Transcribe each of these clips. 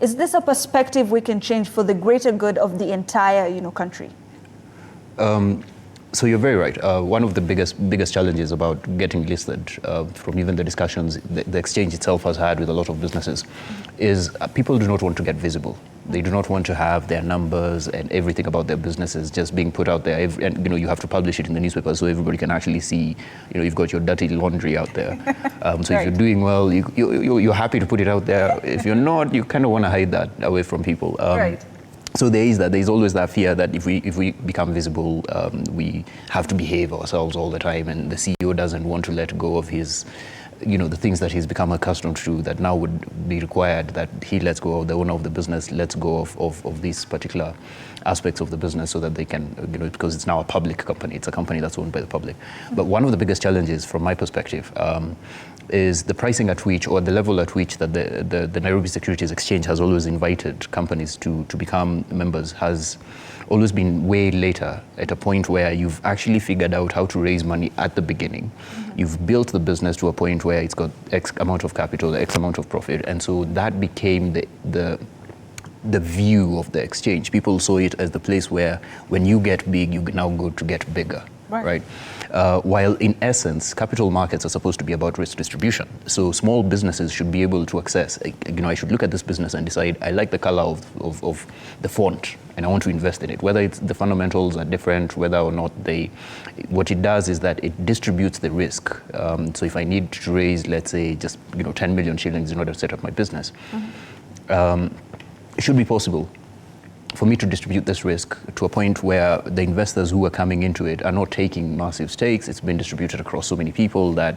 Is this a perspective we can change for the greater good of the entire, country? So you're very right. One of the biggest challenges about getting listed, from even the discussions the exchange itself has had with a lot of businesses, is people do not want to get visible. They do not want to have their numbers and everything about their businesses just being put out there. And you have to publish it in the newspaper so everybody can actually see. You've got your dirty laundry out there. So Right. if you're doing well, you're happy to put it out there. If you're not, you kind of want to hide that away from people. Right. So there's always that fear that if we become visible, we have to behave ourselves all the time, and the CEO doesn't want to let go of his, the things that he's become accustomed to that now would be required, that he lets go of, the owner of the business lets go of these particular aspects of the business so that they can, because it's now a public company, it's a company that's owned by the public. But one of the biggest challenges from my perspective is the pricing at which, or the level at which that the Nairobi Securities Exchange has always invited companies to become members has always been way later, at a point where you've actually figured out how to raise money at the beginning. You've built the business to a point where it's got X amount of capital, X amount of profit, and so that became the view of the exchange. People saw it as the place where when you get big, you now go to get bigger. Right. While in essence, capital markets are supposed to be about risk distribution. So small businesses should be able to access, I should look at this business and decide, I like the color of the font and I want to invest in it. Whether it's the fundamentals are different, whether or not what it does is that it distributes the risk. So if I need to raise, let's say, just 10 million shillings in order to set up my business, it should be possible for me to distribute this risk to a point where the investors who are coming into it are not taking massive stakes. It's been distributed across so many people that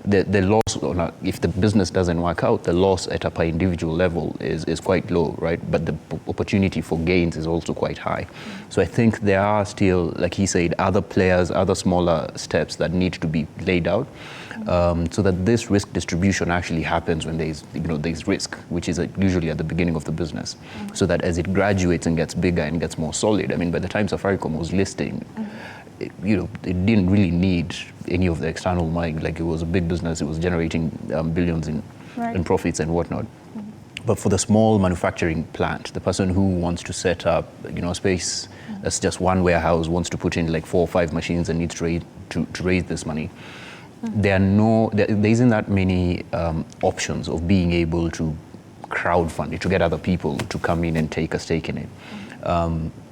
the loss, or not, if the business doesn't work out, the loss at a per individual level is quite low, right? But the opportunity for gains is also quite high. So I think there are still, like he said, other players, other smaller steps that need to be laid out, so that this risk distribution actually happens when there's risk, which is usually at the beginning of the business, so that as it graduates and gets bigger and gets more solid. I mean, by the time Safaricom was listing, it didn't really need any of the external money. Like, it was a big business, it was generating billions in profits and whatnot. But for the small manufacturing plant, the person who wants to set up, a space that's just one warehouse, wants to put in like 4 or 5 machines and needs to raise this money, there isn't that many options of being able to crowdfund it, to get other people to come in and take a stake in it.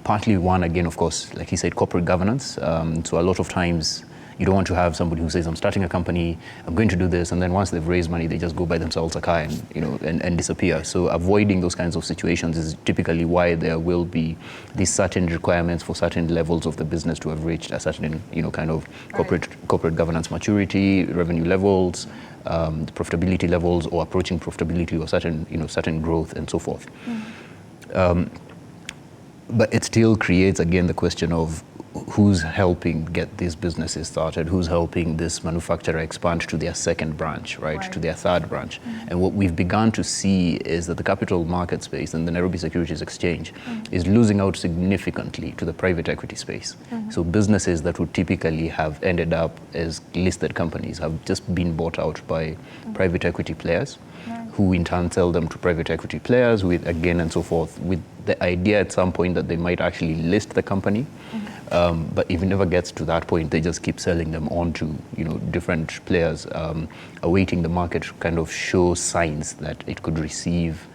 Partly one, again, of course, like he said, corporate governance. So a lot of times you don't want to have somebody who says, I'm starting a company, I'm going to do this, and then once they've raised money, they just go buy themselves a car and disappear. So avoiding those kinds of situations is typically why there will be these certain requirements for certain levels of the business to have reached a certain, kind of corporate governance maturity, revenue levels, profitability levels, or approaching profitability, or certain growth and so forth. But it still creates, again, the question of who's helping get these businesses started, who's helping this manufacturer expand to their second branch, right, to their third branch. And what we've begun to see is that the capital market space and the Nairobi Securities Exchange is losing out significantly to the private equity space. So businesses that would typically have ended up as listed companies have just been bought out by private equity players, who in turn sell them to private equity players, with, again, and so forth, with the idea at some point that they might actually list the company. But if it never gets to that point, they just keep selling them on to different players, awaiting the market to kind of show signs that it could receive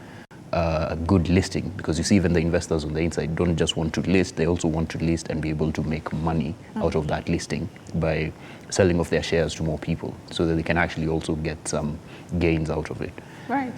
a good listing. Because you see, even the investors on the inside don't just want to list, they also want to list and be able to make money out of that listing by selling off their shares to more people, so that they can actually also get some gains out of it. Right.